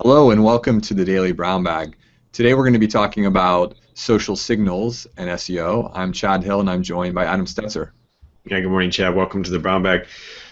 Hello and welcome to the Daily Brown Bag. Today we're going to be talking about social signals and SEO. I'm Chad Hill and I'm joined by Adam Stetzer. Yeah, good morning, Chad. Welcome to the Brown Bag.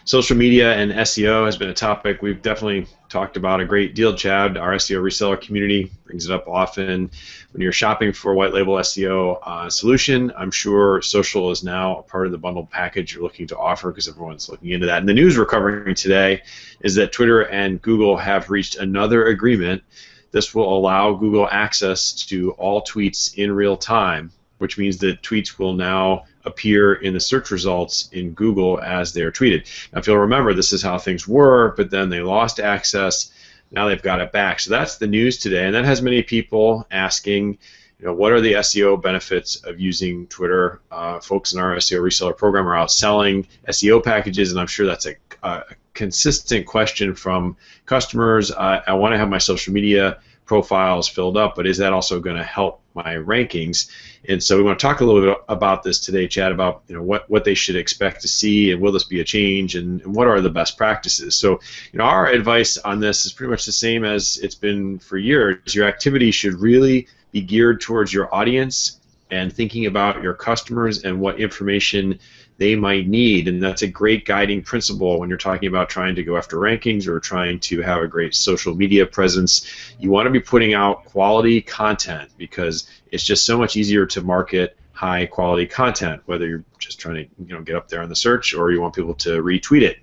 Social media and SEO has been a topic we've definitely talked about a great deal, Chad. Our SEO reseller community brings it up often. When you're shopping for a white label SEO solution, I'm sure social is now a part of the bundled package you're looking to offer because everyone's looking into that. And the news we're covering today is that Twitter and Google have reached another agreement. This will allow Google access to all tweets in real time, which means that tweets will now appear in the search results in Google as they're tweeted. Now, if you'll remember, this is how things were, but then they lost access. Now they've got it back. So that's the news today, and that has many people asking, what are the SEO benefits of using Twitter? Folks in our SEO reseller program are out selling SEO packages, and I'm sure that's a consistent question from customers. I want to have my social media profiles filled up, but is that also going to help my rankings? And so we want to talk a little bit about this today, Chad, about what they should expect to see, and will this be a change, and what are the best practices. So our advice on this is pretty much the same as it's been for years. Your activity should really be geared towards your audience and thinking about your customers and what information they might need, and that's a great guiding principle when you're talking about trying to go after rankings or trying to have a great social media presence. You want to be putting out quality content because it's just so much easier to market high quality content, whether you're just trying to get up there on the search or you want people to retweet it.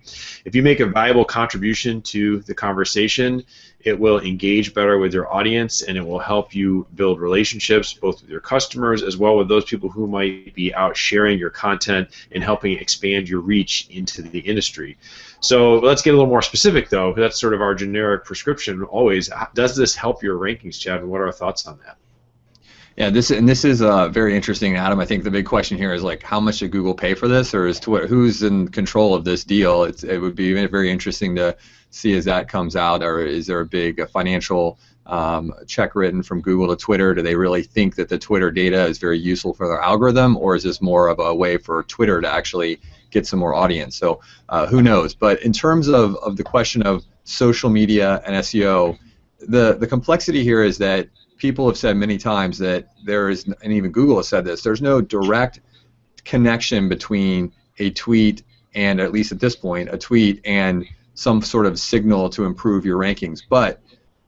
If you make a valuable contribution to the conversation, it will engage better with your audience, and it will help you build relationships both with your customers as well with those people who might be out sharing your content and helping expand your reach into the industry. So let's get a little more specific, though. That's sort of our generic prescription always. Does this help your rankings, Chad, and what are our thoughts on that? Yeah, this is very interesting, Adam. I think the big question here is how much did Google pay for this, or is Twitter, who's in control of this deal? It would be very interesting to see as that comes out, or is there a big financial check written from Google to Twitter? Do they really think that the Twitter data is very useful for their algorithm, or is this more of a way for Twitter to actually get some more audience? So who knows? But in terms of the question of social media and SEO, the complexity here is that people have said many times that there is, and even Google has said this, there's no direct connection between a tweet and, at least at this point, a tweet and some sort of signal to improve your rankings. But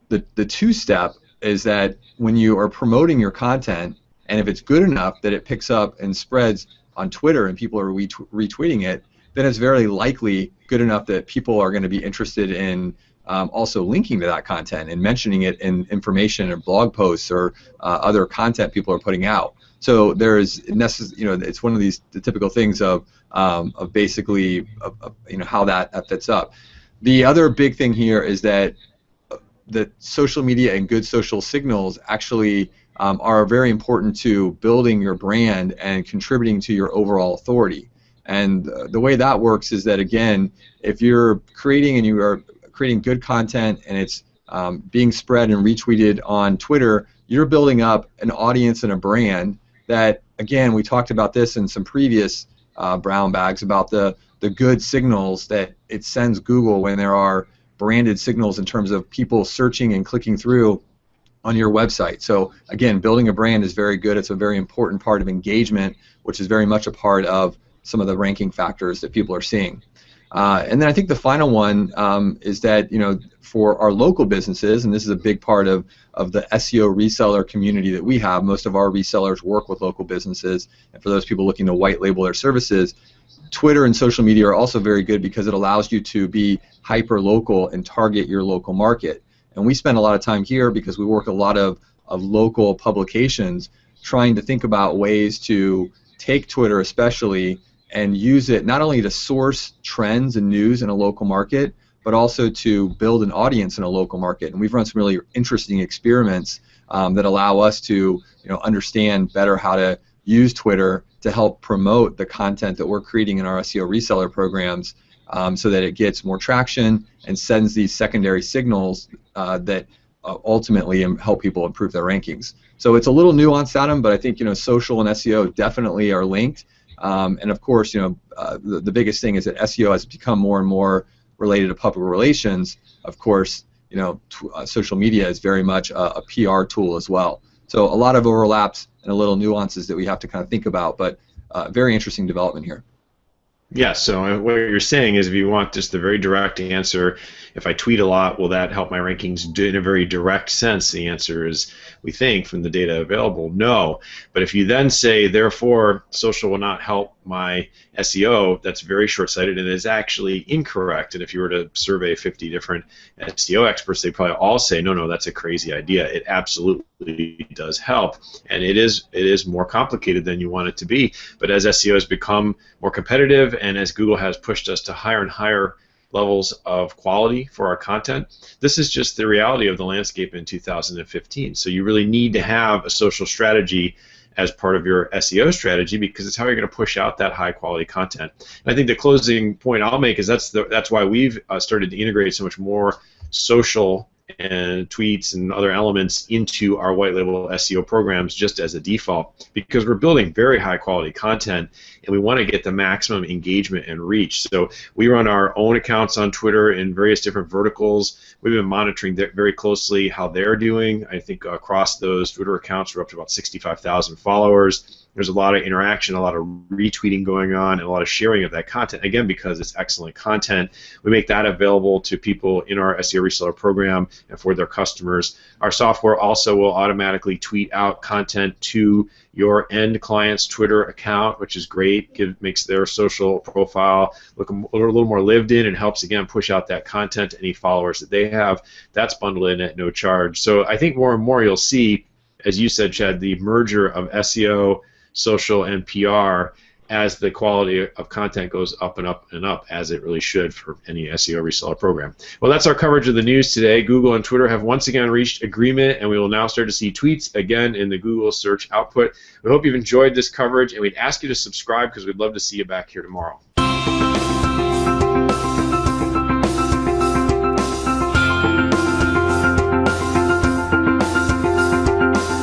the two-step is that when you are promoting your content, and if it's good enough that it picks up and spreads on Twitter and people are retweeting it, then it's very likely good enough that people are going to be interested in also linking to that content and mentioning it in information or blog posts or other content people are putting out. So there's it's one of the typical things of basically how that fits up. The other big thing here is that the social media and good social signals actually are very important to building your brand and contributing to your overall authority. And the way that works is that, again, if you're creating and you are creating good content and it's being spread and retweeted on Twitter, you're building up an audience and a brand that, again, we talked about this in some previous brown bags about the good signals that it sends Google when there are branded signals in terms of people searching and clicking through on your website. So again, building a brand is very good. It's a very important part of engagement, which is very much a part of some of the ranking factors that people are seeing. And then I think the final one is that for our local businesses, and this is a big part of the SEO reseller community that we have, most of our resellers work with local businesses, and for those people looking to white label their services, Twitter and social media are also very good because it allows you to be hyper local and target your local market. And we spend a lot of time here because we work a lot of local publications trying to think about ways to take Twitter especially and use it not only to source trends and news in a local market, but also to build an audience in a local market. And we've run some really interesting experiments that allow us to understand better how to use Twitter to help promote the content that we're creating in our SEO reseller programs so that it gets more traction and sends these secondary signals that ultimately help people improve their rankings. So it's a little nuanced, Adam, but I think social and SEO definitely are linked. And of course, the biggest thing is that SEO has become more and more related to public relations. Of course, social media is very much a PR tool as well. So a lot of overlaps and a little nuances that we have to kind of think about, but very interesting development here. Yeah, so what you're saying is if you want just the very direct answer, if I tweet a lot, will that help my rankings in a very direct sense? The answer is, we think from the data available, no. But if you then say, therefore, social will not help my SEO, that's very short-sighted and is actually incorrect. And if you were to survey 50 different SEO experts, they probably all say, no, that's a crazy idea. It absolutely does help, and it is more complicated than you want it to be. But as SEO has become more competitive, and as Google has pushed us to higher and higher levels of quality for our content, this is just the reality of the landscape in 2015. So you really need to have a social strategy as part of your SEO strategy, because it's how you're going to push out that high quality content. And I think the closing point I'll make is that's why we've started to integrate so much more social and tweets and other elements into our white label SEO programs just as a default, because we're building very high quality content and we want to get the maximum engagement and reach. So we run our own accounts on Twitter in various different verticals. We've been monitoring very closely how they're doing. I think across those Twitter accounts we're up to about 65,000 followers. There's a lot of interaction, a lot of retweeting going on, and a lot of sharing of that content, again, because it's excellent content. We make that available to people in our SEO reseller program and for their customers. Our software also will automatically tweet out content to your end client's Twitter account, which is great. Makes their social profile look a little more lived in and helps, again, push out that content to any followers that they have. That's bundled in at no charge. So I think more and more you'll see, as you said, Chad, the merger of SEO, social, and PR as the quality of content goes up and up and up, as it really should for any SEO reseller program. Well, that's our coverage of the news today. Google and Twitter have once again reached agreement, and we will now start to see tweets again in the Google search output. We hope you've enjoyed this coverage, and we'd ask you to subscribe because we'd love to see you back here tomorrow.